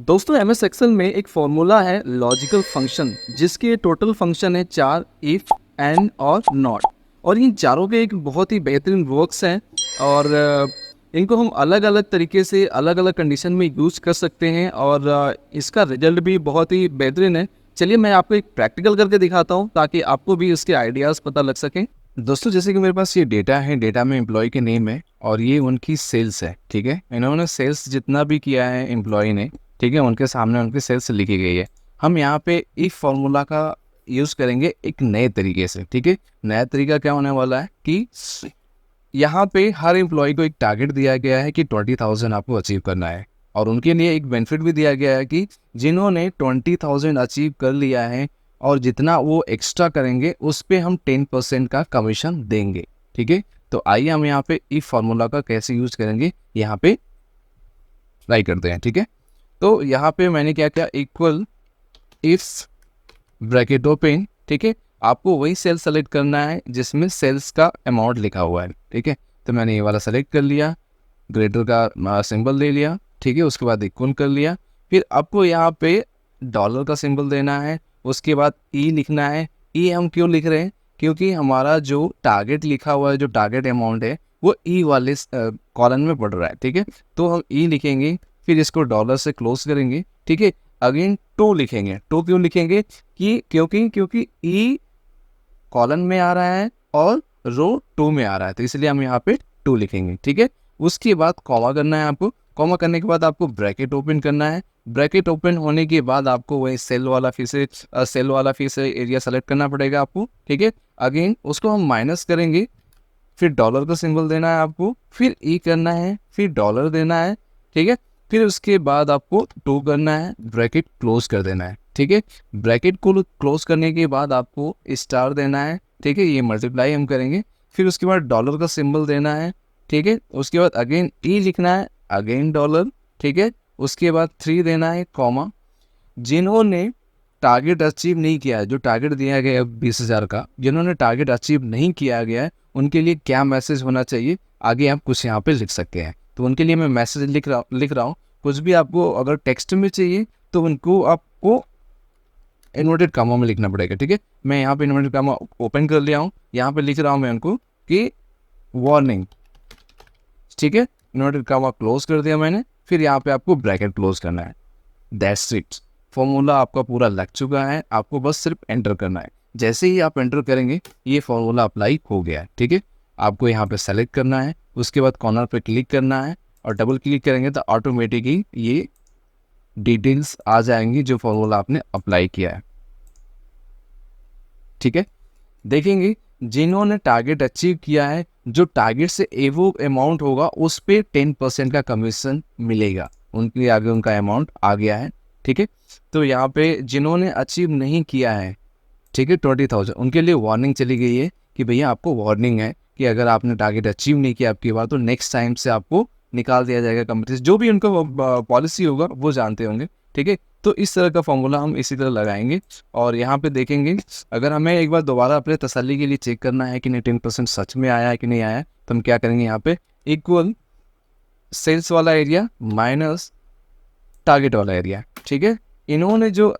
दोस्तों MS Excel में एक फॉर्मूला है लॉजिकल फंक्शन जिसके टोटल फंक्शन है 4 इफ एंड और नॉट। और इन चारों के एक बहुत ही बेहतरीन वर्क्स हैं और इनको हम अलग अलग तरीके से अलग अलग कंडीशन में यूज कर सकते हैं और इसका रिजल्ट भी बहुत ही बेहतरीन है। चलिए मैं आपको एक प्रैक्टिकल करके दिखाता हूँ ताकि आपको भी इसके आइडियाज़ पता लग सकें। दोस्तों जैसे कि मेरे पास ये डेटा है, डेटा में एम्प्लॉय के नेम है और ये उनकी सेल्स है। ठीक है, इन्होंने सेल्स जितना भी किया है एम्प्लॉय ने, ठीक है, उनके सामने उनकी सेल्स लिखी गई है। हम यहाँ पे इफ फॉर्मूला का यूज़ करेंगे एक नए तरीके से। ठीक है, नया तरीका क्या होने वाला है कि यहाँ पे हर एम्प्लॉय को एक टारगेट दिया गया है कि 20,000 आपको अचीव करना है और उनके लिए एक बेनिफिट भी दिया गया है कि जिन्होंने 20,000 अचीव कर लिया है और जितना वो एक्स्ट्रा करेंगे उस पे हम 10% का कमीशन देंगे। ठीक है, तो आइए हम यहाँ पे इफ फार्मूला का कैसे यूज करेंगे यहाँ पे ट्राई करते हैं। ठीक है, तो यहाँ पे मैंने क्या किया, इक्वल इफ ब्रैकेट ओपन। ठीक है, आपको वही सेल सेलेक्ट करना है जिसमें सेल्स का अमाउंट लिखा हुआ है। ठीक है, तो मैंने ये वाला सेलेक्ट कर लिया, ग्रेटर का सिंबल ले लिया। ठीक है, उसके बाद इक्वल कर लिया। फिर आपको यहाँ पे डॉलर का सिंबल देना है, उसके बाद ई लिखना है। ई हम क्यों लिख रहे हैं, क्योंकि हमारा जो टारगेट लिखा हुआ है, जो टारगेट अमाउंट है वो ई वाले कॉलम में पड़ रहा है। ठीक है, तो हम ई लिखेंगे, फिर इसको डॉलर से क्लोज करेंगे। ठीक है, अगेन टू लिखेंगे। टू क्यों लिखेंगे कि क्योंकि ई कॉलम में आ रहा है और रो 2 में आ रहा है, तो इसलिए हम यहाँ पे 2 लिखेंगे। ठीक है, उसके बाद कॉमा करना है आपको। कॉमा करने के बाद आपको ब्रैकेट ओपन करना है। ब्रैकेट ओपन होने के बाद आपको वही सेल वाला फिर से एरिया सेलेक्ट करना पड़ेगा आपको। ठीक है, अगेन उसको हम माइनस करेंगे, फिर डॉलर का सिंबल देना है आपको, फिर ई करना है, फिर डॉलर देना है। ठीक है, फिर उसके बाद आपको 2 करना है, ब्रैकेट क्लोज कर देना है। ठीक है, ब्रैकेट को क्लोज करने के बाद आपको स्टार देना है। ठीक है, ये मल्टीप्लाई हम करेंगे, फिर उसके बाद डॉलर का सिंबल देना है। ठीक है, उसके बाद अगेन ई लिखना है, अगेन डॉलर। ठीक है, उसके बाद 3 देना है, कॉमा। जिन्होंने टारगेट अचीव नहीं किया है, जो टारगेट दिया गया है 20,000 का, जिन्होंने टारगेट अचीव नहीं किया गया है उनके लिए क्या मैसेज होना चाहिए, आगे आप कुछ यहाँ पे लिख सकते हैं। तो उनके लिए मैं मैसेज लिख रहा हूँ। कुछ भी आपको अगर टेक्स्ट में चाहिए तो उनको आपको इन्वर्टेड कामा में लिखना पड़ेगा। ठीक है, मैं यहाँ पे इन्वर्टेड कामा ओपन कर लिया हूँ, यहाँ पे लिख रहा हूँ मैं उनको कि वार्निंग। ठीक है, इन्वर्टेड कामा क्लोज कर दिया मैंने, फिर यहाँ पे आपको ब्रैकेट क्लोज करना है। दैट्स इट, फॉर्मूला आपका पूरा लग चुका है, आपको बस सिर्फ एंटर करना है। जैसे ही आप एंटर करेंगे ये फॉर्मूला अप्लाई हो गया है। ठीक है, आपको यहाँ पे सेलेक्ट करना है, उसके बाद कॉर्नर पे क्लिक करना है और डबल क्लिक करेंगे तो ऑटोमेटिकली ये डिटेल्स आ जाएंगी जो फॉर्मूला आपने अप्लाई किया है। ठीक है, देखेंगे जिन्होंने टारगेट अचीव किया है, जो टारगेट से एवो अमाउंट होगा उस पे 10% का कमीशन मिलेगा, उनके आगे उनका अमाउंट आ गया है। ठीक है, तो यहाँ पे जिन्होंने अचीव नहीं किया है, ठीक है, 20,000, उनके लिए वार्निंग चली गई है कि भैया आपको वार्निंग है कि अगर आपने टारगेट अचीव नहीं किया आपकी बार, तो नेक्स्ट टाइम से आपको निकाल दिया जाएगा कंपनी से। जो भी उनका पॉलिसी होगा वो जानते होंगे। ठीक है, तो इस तरह का फॉर्मूला हम इसी तरह लगाएंगे और यहाँ पे देखेंगे अगर हमें एक बार दोबारा अपने तसल्ली के लिए चेक करना है कि नहीं 10% सच में आया है कि नहीं आया है, तो हम क्या करेंगे, यहाँ पे इक्वल सेल्स वाला एरिया माइनस टारगेट वाला एरिया। ठीक है, इन्होंने जो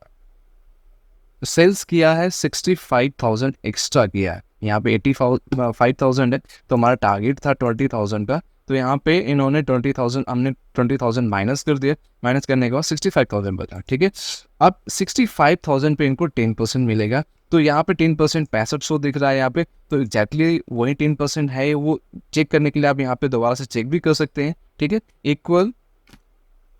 सेल्स किया है 65,000 एक्स्ट्रा किया है, यहाँ पे 85,000 है, तो हमारा टारगेट था 20,000 का, तो यहाँ पे इन्होंने 20,000, हमने 20,000 माइनस कर दिया। माइनस करने के बाद 65,000 बचा। ठीक है, अब 65,000 पे इनको 10% मिलेगा, तो यहाँ पे 10% 6500 दिख रहा है यहाँ पे, तो एग्जैक्टली वही 10% है। वो चेक करने के लिए आप यहाँ पे दोबारा से चेक भी कर सकते हैं। ठीक है, इक्वल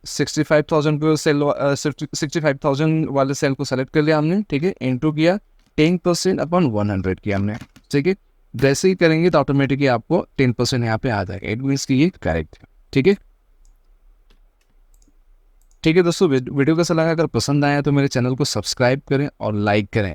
65,000 को सेल 65,000 वाले सेल को सेलेक्ट कर लिया हमने। ठीक है, इनटू किया 10% अपॉन 100 किया हमने। ठीक है, जैसे ही करेंगे तो ऑटोमेटिकली आपको 10% यहाँ पे आ जाएगा। इट मीन्स कि ये करेक्ट है। ठीक है, ठीक है दोस्तों, वीडियो कैसा लगा, अगर पसंद आया तो मेरे चैनल को सब्सक्राइब करें और लाइक करें।